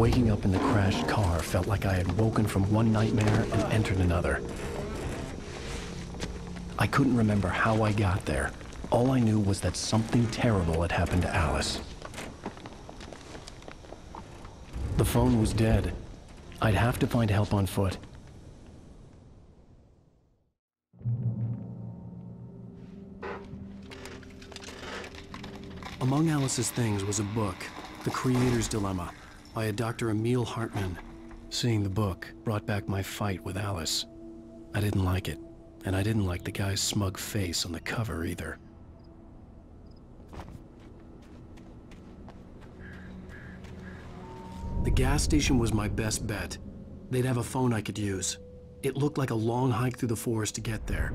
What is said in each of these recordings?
Waking up in the crashed car felt like I had woken from one nightmare and entered another. I couldn't remember how I got there. All I knew was that something terrible had happened to Alice. The phone was dead. I'd have to find help on foot. Among Alice's things was a book, The Creator's Dilemma, by a Dr. Emil Hartmann. Seeing the book brought back my fight with Alice. I didn't like it, and I didn't like the guy's smug face on the cover either. The gas station was my best bet. They'd have a phone I could use. It looked like a long hike through the forest to get there.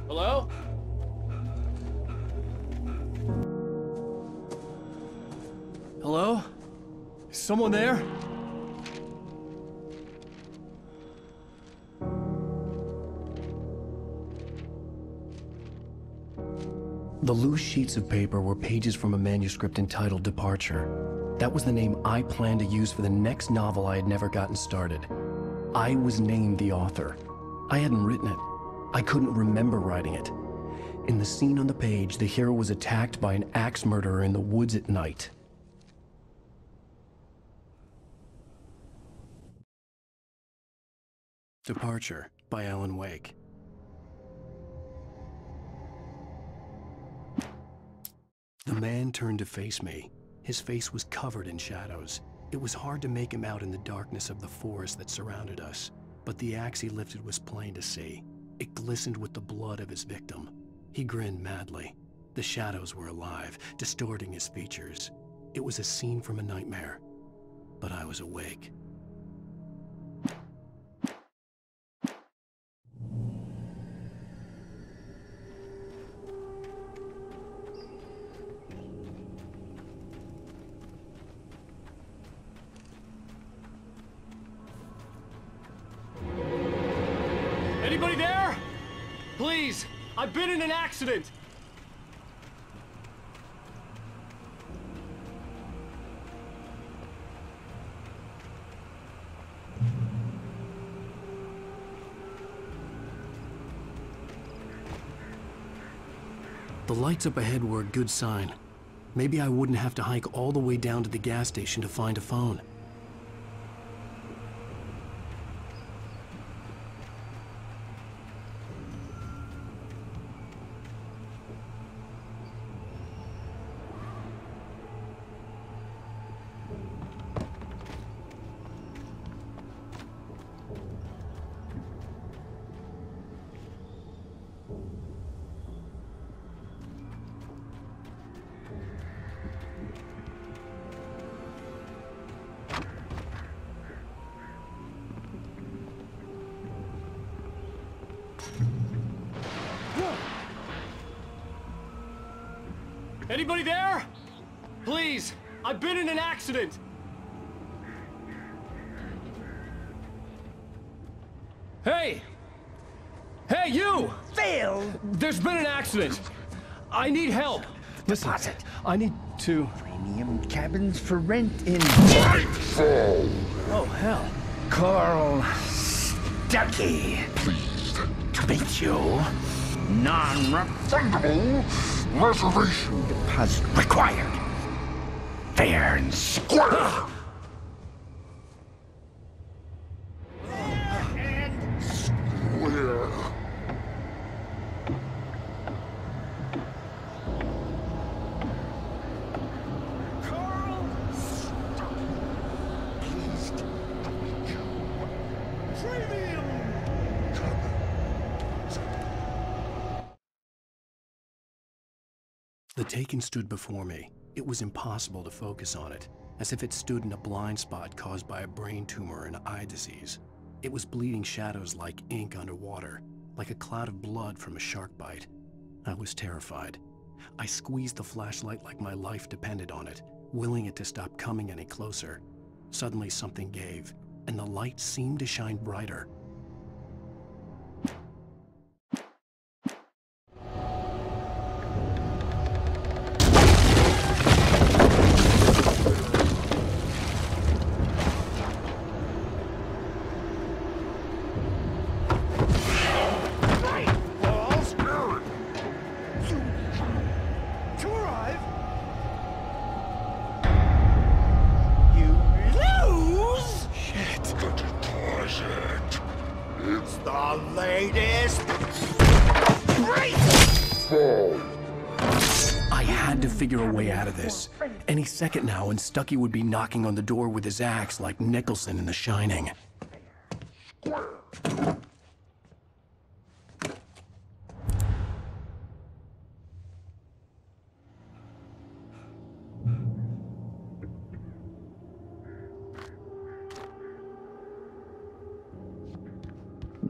Hello? Hello? Is someone there? The loose sheets of paper were pages from a manuscript entitled Departure. That was the name I planned to use for the next novel I had never gotten started. I was named the author. I hadn't written it. I couldn't remember writing it. In the scene on the page, the hero was attacked by an axe murderer in the woods at night. Departure by Alan Wake. The man turned to face me. His face was covered in shadows. It was hard to make him out in the darkness of the forest that surrounded us, but the axe he lifted was plain to see. It glistened with the blood of his victim. He grinned madly. The shadows were alive, distorting his features. It was a scene from a nightmare, but I was awake. Anybody there? Please, I've been in an accident. The lights up ahead were a good sign. Maybe I wouldn't have to hike all the way down to the gas station to find a phone. Anybody there? Please, I've been in an accident. Hey! Hey, you! Phil! There's been an accident. I need help. Listen, Deposit. I need to... Premium cabins for rent in Brightfall! Oh, hell. Carl Stuckey. Pleased. To meet you. Non-refundable Reservation. deposit required. Fair and Square! Square. Carl Stuckey. Pleased to meet you. Premium. The Taken stood before me, It was impossible to focus on it, as if it stood in a blind spot caused by a brain tumor and eye disease. It was bleeding shadows like ink underwater, like a cloud of blood from a shark bite. I was terrified. I squeezed the flashlight like my life depended on it, willing it to stop coming any closer. Suddenly something gave, and the light seemed to shine brighter. Figure a way out of this. Any second now, and Stucky would be knocking on the door with his axe like Nicholson in The Shining.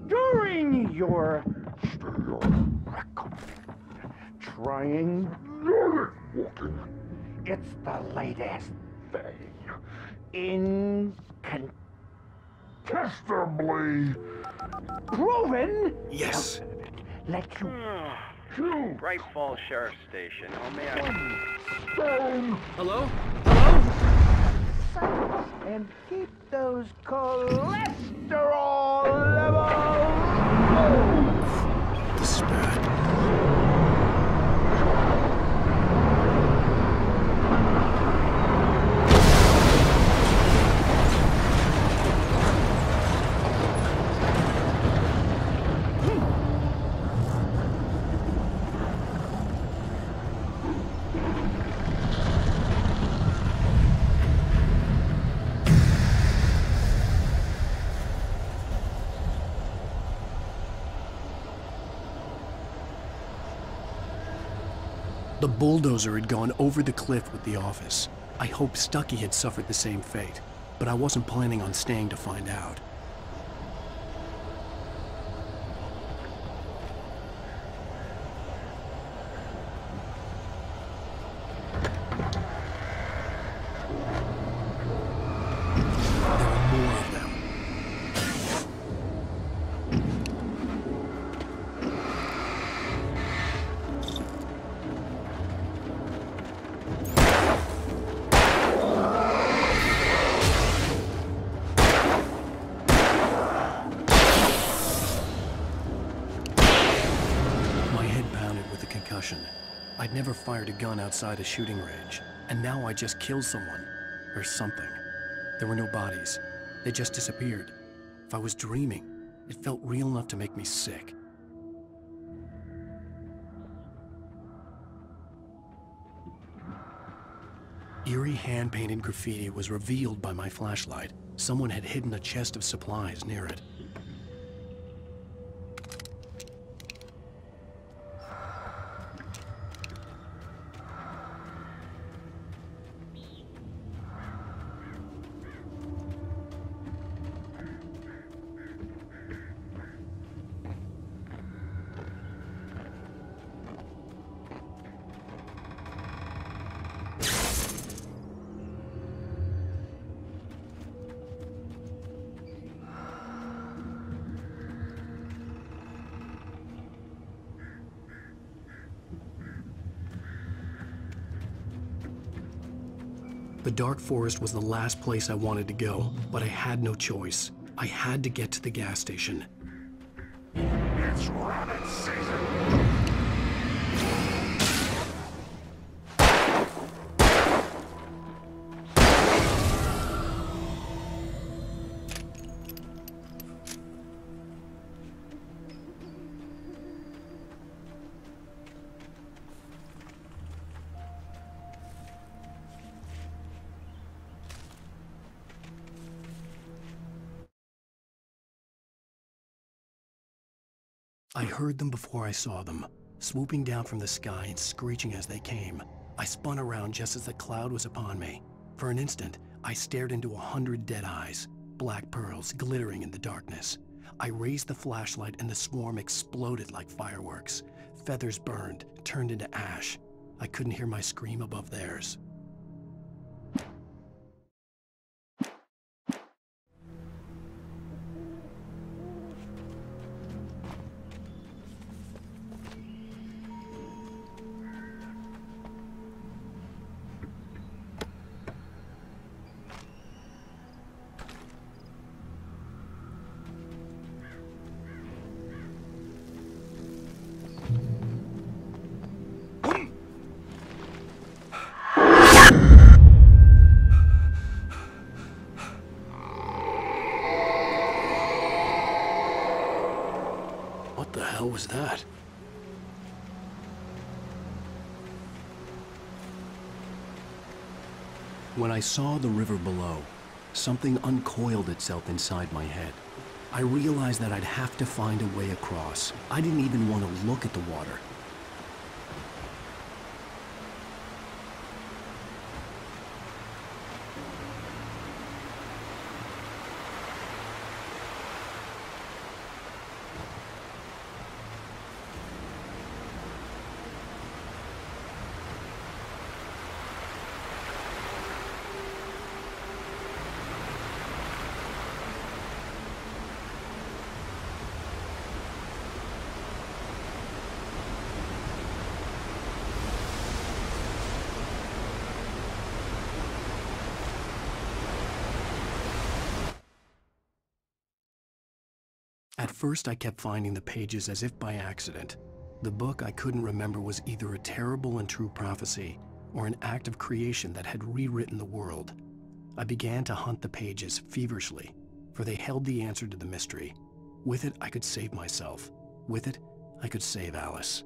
During your trying walking. It's the latest thing. Incontestably proven. Yes. Let you Braight-Fålls Sheriff Station. How may I... stone Hello? Hello? and keep those cholesterol levels low. This is bad. The bulldozer had gone over the cliff with the office. I hoped Stucky had suffered the same fate, but I wasn't planning on staying to find out. There were more of them. I'd never fired a gun outside a shooting range, and now I just killed someone, or something. There were no bodies. They just disappeared. If I was dreaming, it felt real enough to make me sick. Eerie hand-painted graffiti was revealed by my flashlight. Someone had hidden a chest of supplies near it. The dark forest was the last place I wanted to go, but I had no choice. I had to get to the gas station. It's rabbit season. I heard them before I saw them, swooping down from the sky and screeching as they came. I spun around just as the cloud was upon me. For an instant, I stared into 100 dead eyes, black pearls glittering in the darkness. I raised the flashlight and the swarm exploded like fireworks. Feathers burned, turned into ash. I couldn't hear my scream above theirs. What the hell was that? When I saw the river below, something uncoiled itself inside my head. I realized that I'd have to find a way across. I didn't even want to look at the water. At first, I kept finding the pages as if by accident. The book I couldn't remember was either a terrible and true prophecy or an act of creation that had rewritten the world. I began to hunt the pages feverishly, for they held the answer to the mystery. With it, I could save myself. With it, I could save Alice.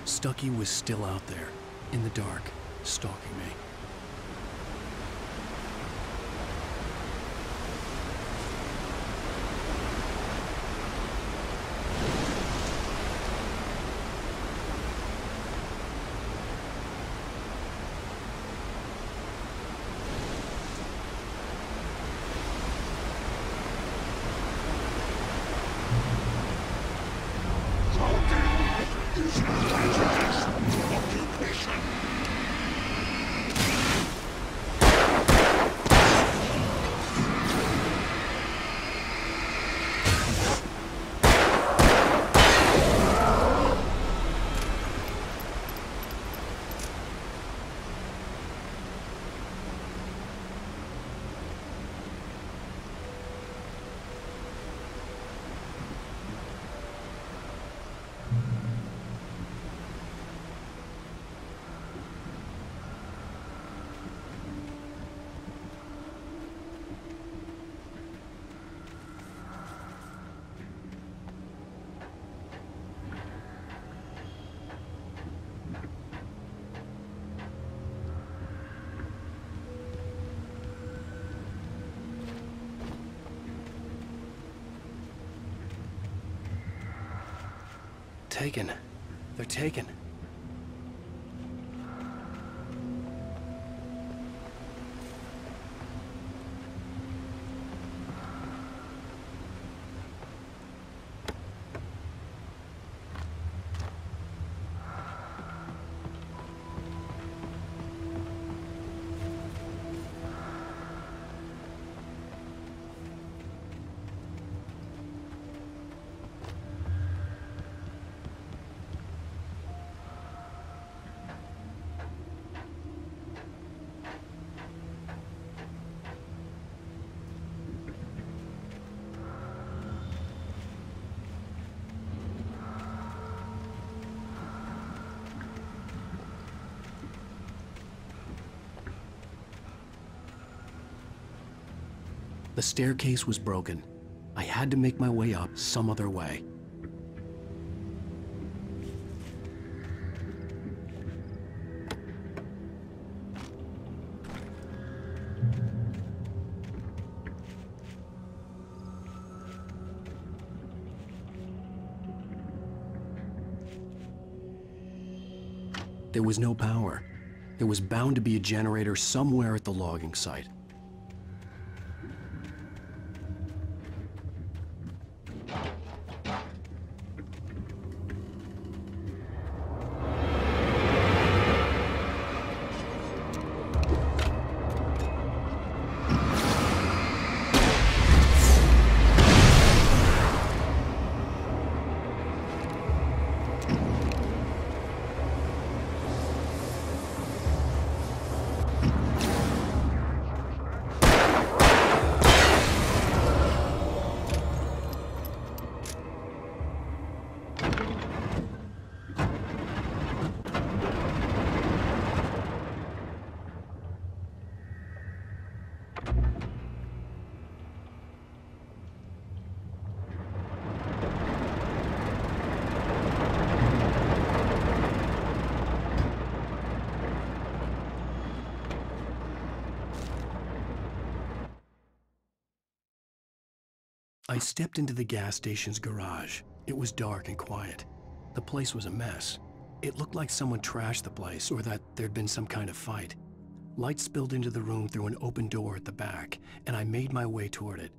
Stucky was still out there, in the dark, stalking me. Taken. They're taken. The staircase was broken. I had to make my way up some other way. There was no power. There was bound to be a generator somewhere at the logging site. I stepped into the gas station's garage. It was dark and quiet. The place was a mess. It looked like someone trashed the place or that there'd been some kind of fight. Light spilled into the room through an open door at the back, and I made my way toward it.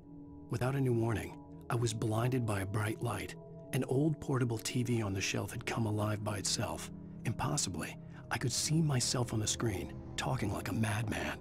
Without any warning, I was blinded by a bright light. An old portable TV on the shelf had come alive by itself. Impossibly, I could see myself on the screen, talking like a madman.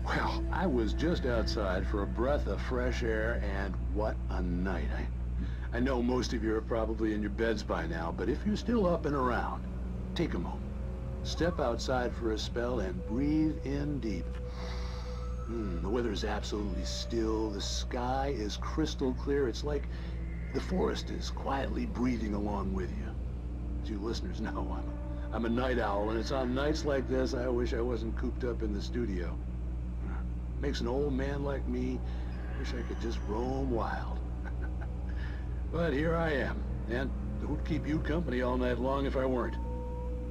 Well, I was just outside for a breath of fresh air, and what a night. I know most of you are probably in your beds by now, but if you're still up and around, take a moment. Step outside for a spell and breathe in deep. The weather is absolutely still. The sky is crystal clear. It's like the forest is quietly breathing along with you. As you listeners know, I'm a night owl, and it's on nights like this I wish I wasn't cooped up in the studio. Makes an old man like me wish I could just roam wild. But here I am, and who'd keep you company all night long if I weren't?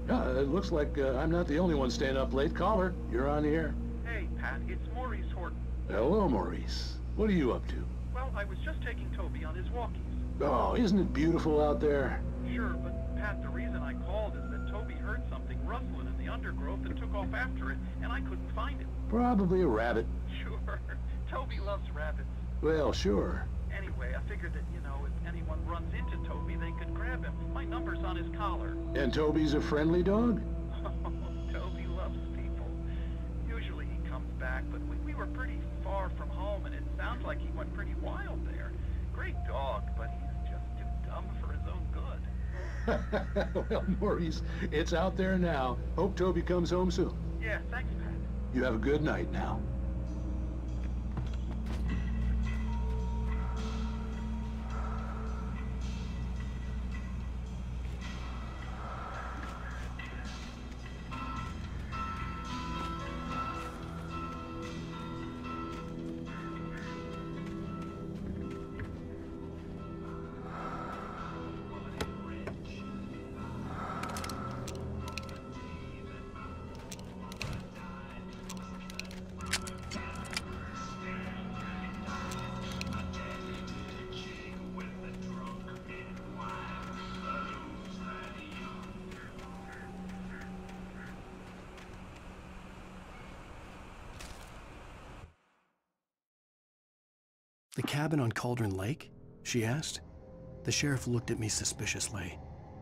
It looks like I'm not the only one staying up late. Caller, you're on the air. Hey, Pat, it's Maurice Horton. Hello, Maurice. What are you up to? Well, I was just taking Toby on his walkies. Oh, isn't it beautiful out there? Sure, but Pat, the reason I called is that Toby heard something rustling in the undergrowth and took off after it, and I couldn't find it. Probably a rabbit. Sure. Toby loves rabbits. Well, sure. Anyway, I figured that, if anyone runs into Toby, they could grab him. My number's on his collar. And Toby's a friendly dog? Toby loves people. Usually he comes back, but we were pretty far from home, and it sounds like he went pretty wild there. Great dog, but he's just too dumb for his own good. Well, Maurice, it's out there now. Hope Toby comes home soon. Yeah, thanks, Pat. You have a good night now. The cabin on Cauldron Lake? She asked. The sheriff looked at me suspiciously.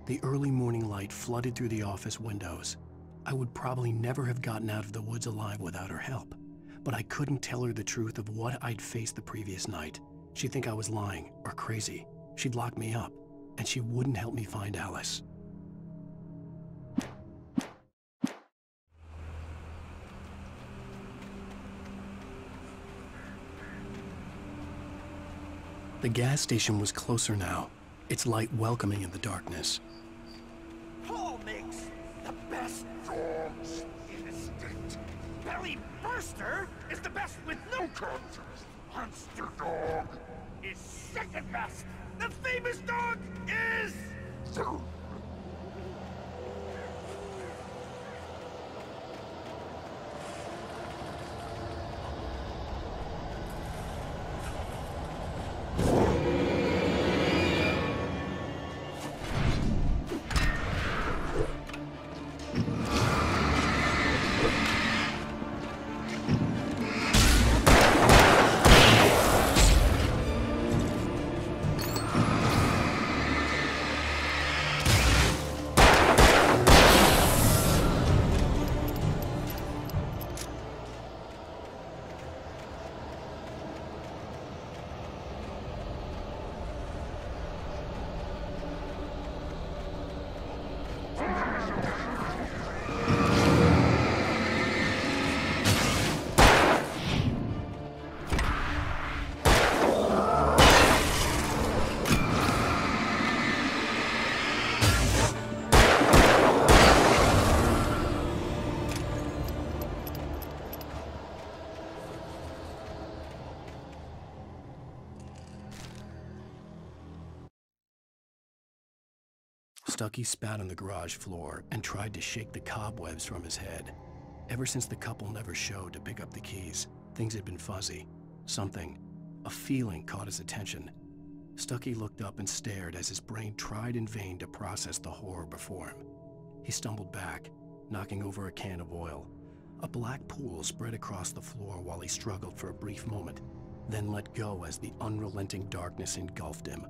The early morning light flooded through the office windows. I would probably never have gotten out of the woods alive without her help, but I couldn't tell her the truth of what I'd faced the previous night. She'd think I was lying or crazy. She'd lock me up, and she wouldn't help me find Alice. The gas station was closer now, its light welcoming in the darkness. Paul makes the best dogs in the state. Belly Burster is the best with no contest. Monster Dog is second best. The famous dog is third. Stucky spat on the garage floor and tried to shake the cobwebs from his head. Ever since the couple never showed to pick up the keys, things had been fuzzy. Something, a feeling caught his attention. Stucky looked up and stared as his brain tried in vain to process the horror before him. He stumbled back, knocking over a can of oil. A black pool spread across the floor while he struggled for a brief moment, then let go as the unrelenting darkness engulfed him.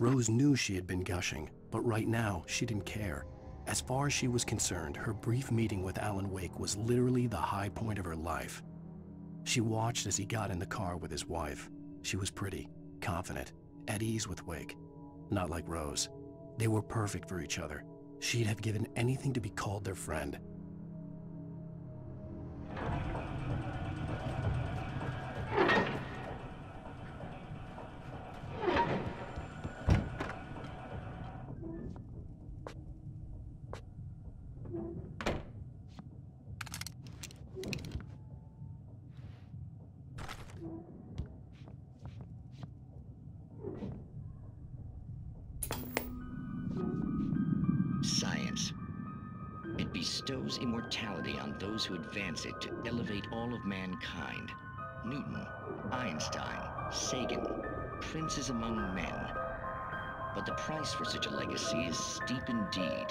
Rose knew she had been gushing, but right now she didn't care. As far as she was concerned, her brief meeting with Alan Wake was literally the high point of her life. She watched as he got in the car with his wife. She was pretty, confident, at ease with Wake. Not like Rose. They were perfect for each other. She'd have given anything to be called their friend. bestows immortality on those who advance it to elevate all of mankind. Newton, Einstein, Sagan, princes among men. But the price for such a legacy is steep indeed.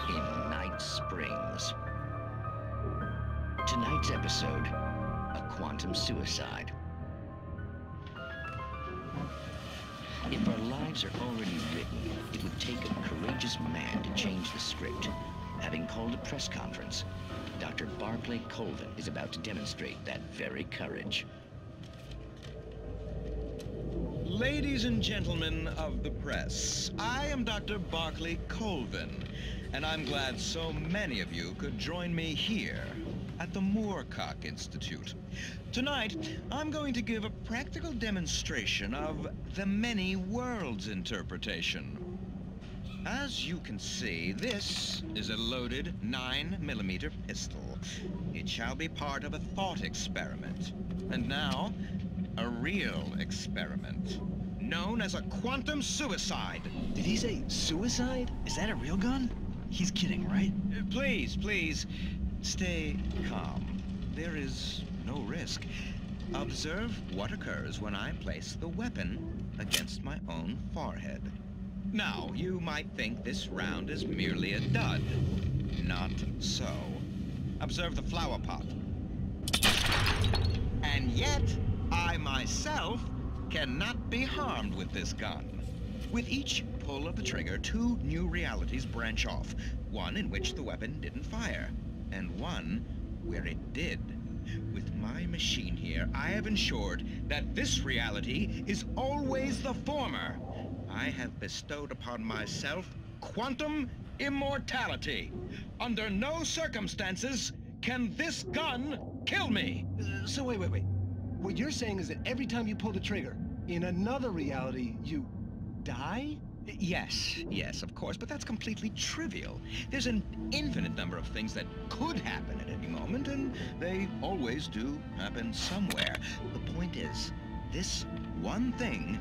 In Night Springs. Tonight's episode, a quantum suicide. If our lives are already written, it would take a courageous man to change the script. Having called a press conference, Dr. Barclay Colvin is about to demonstrate that very courage. Ladies and gentlemen of the press, I am Dr. Barclay Colvin, and I'm glad so many of you could join me here at the Moorcock Institute. Tonight, I'm going to give a practical demonstration of the many worlds interpretation. As you can see, this is a loaded 9mm pistol. It shall be part of a thought experiment. And now, a real experiment, known as a quantum suicide. Did he say suicide? Is that a real gun? He's kidding, right? Please, please, stay calm. There is no risk. Observe what occurs when I place the weapon against my own forehead. Now, you might think this round is merely a dud. Not so. Observe the flower pot. And yet, I myself cannot be harmed with this gun. With each pull of the trigger, two new realities branch off. One in which the weapon didn't fire, and one where it did. With my machine here, I have ensured that this reality is always the former. I have bestowed upon myself quantum immortality. Under no circumstances can this gun kill me. So wait. What you're saying is that every time you pull the trigger, in another reality, you die? Yes, of course, but that's completely trivial. There's an infinite number of things that could happen at any moment, and they always do happen somewhere. The point is, this one thing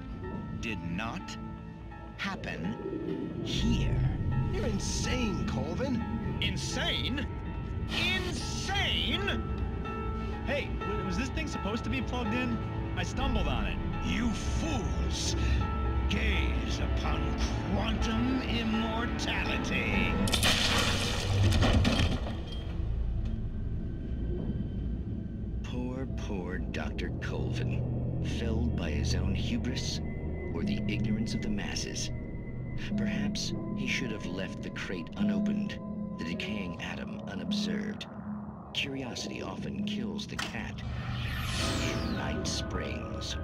did not happen here. You're insane, Colvin. Insane? Insane? Hey, was this thing supposed to be plugged in? I stumbled on it. You fools! Gaze upon quantum immortality. Poor Dr. Colvin, felled by his own hubris or the ignorance of the masses. Perhaps he should have left the crate unopened, the decaying atom unobserved. Curiosity often kills the cat. In Night Springs.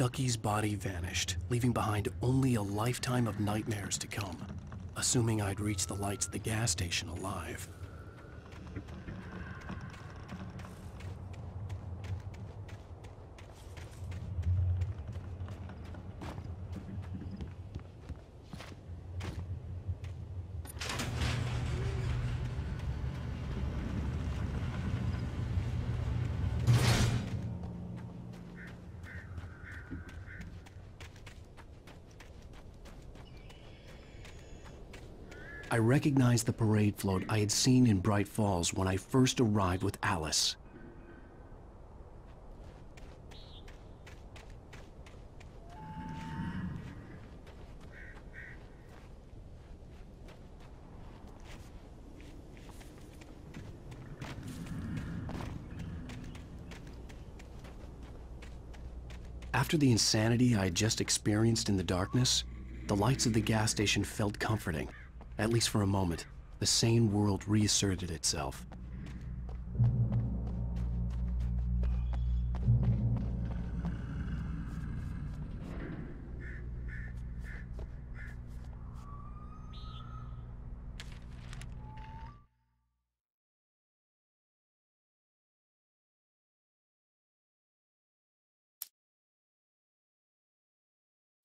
Stucky's body vanished, leaving behind only a lifetime of nightmares to come, assuming I'd reached the lights of the gas station alive. I recognized the parade float I had seen in Braight-Fålls when I first arrived with Alice. After the insanity I had just experienced in the darkness, the lights of the gas station felt comforting. At least for a moment, the sane world reasserted itself.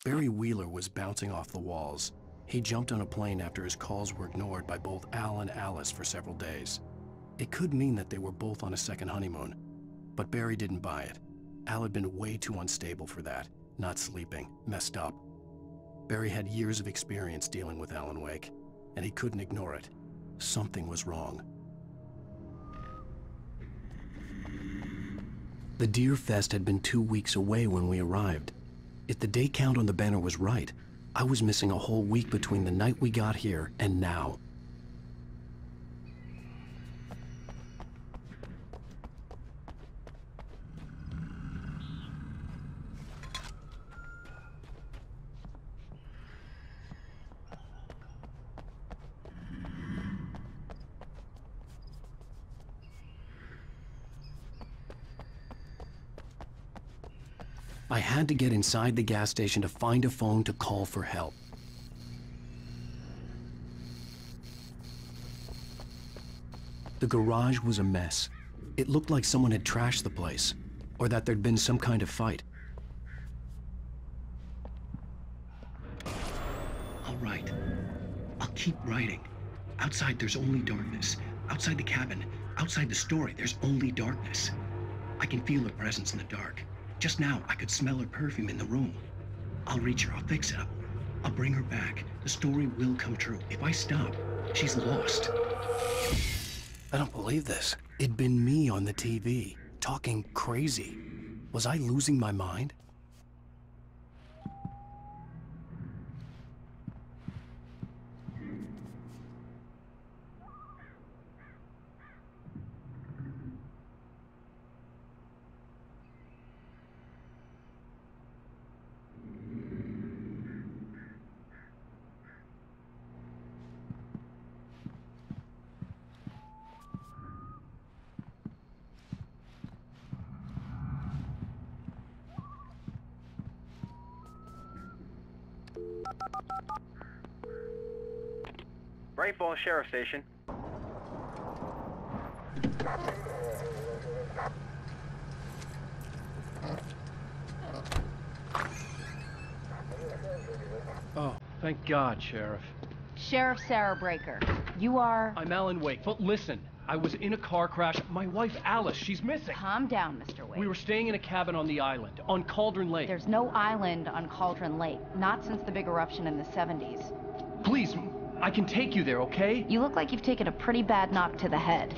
Barry Wheeler was bouncing off the walls. He jumped on a plane after his calls were ignored by both Al and Alice for several days. It could mean that they were both on a second honeymoon, but Barry didn't buy it. Al had been way too unstable for that, not sleeping, messed up. Barry had years of experience dealing with Alan Wake, and he couldn't ignore it. Something was wrong. The Deer Fest had been 2 weeks away when we arrived. If the day count on the banner was right, I was missing a whole week between the night we got here and now. I had to get inside the gas station to find a phone to call for help. The garage was a mess. It looked like someone had trashed the place, or that there'd been some kind of fight. I'll write. I'll keep writing. Outside, there's only darkness. Outside the cabin, outside the story, there's only darkness. I can feel her presence in the dark. Just now, I could smell her perfume in the room. I'll reach her, I'll fix it up. I'll bring her back. The story will come true. If I stop, she's lost. I don't believe this. It'd been me on the TV, talking crazy. Was I losing my mind? Braight-Fålls Sheriff Station. Oh, thank God, Sheriff. Sheriff Sarah Breaker. You are... I'm Alan Wake. But listen, I was in a car crash. My wife, Alice, she's missing. Calm down, Mr. Wake. We were staying in a cabin on the island, on Cauldron Lake. There's no island on Cauldron Lake. Not since the big eruption in the 70s. Please, I can take you there, okay? You look like you've taken a pretty bad knock to the head.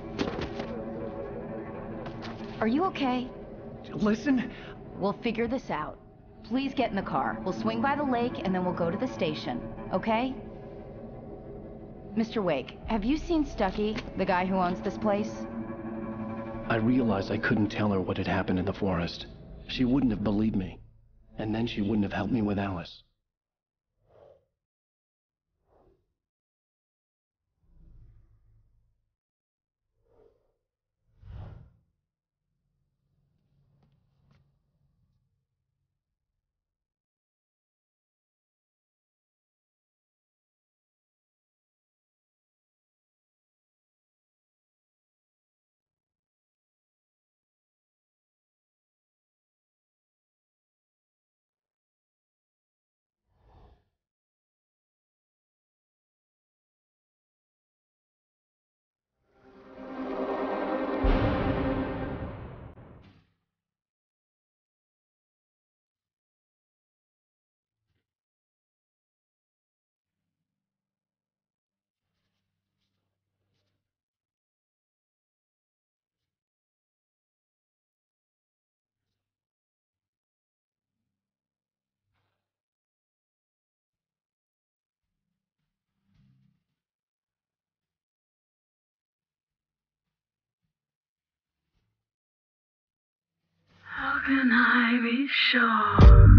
Are you okay? Listen. We'll figure this out. Please get in the car. We'll swing by the lake and then we'll go to the station, okay? Mr. Wake, have you seen Stucky, the guy who owns this place? I realized I couldn't tell her what had happened in the forest. She wouldn't have believed me. And then she wouldn't have helped me with Alice. can I be sure?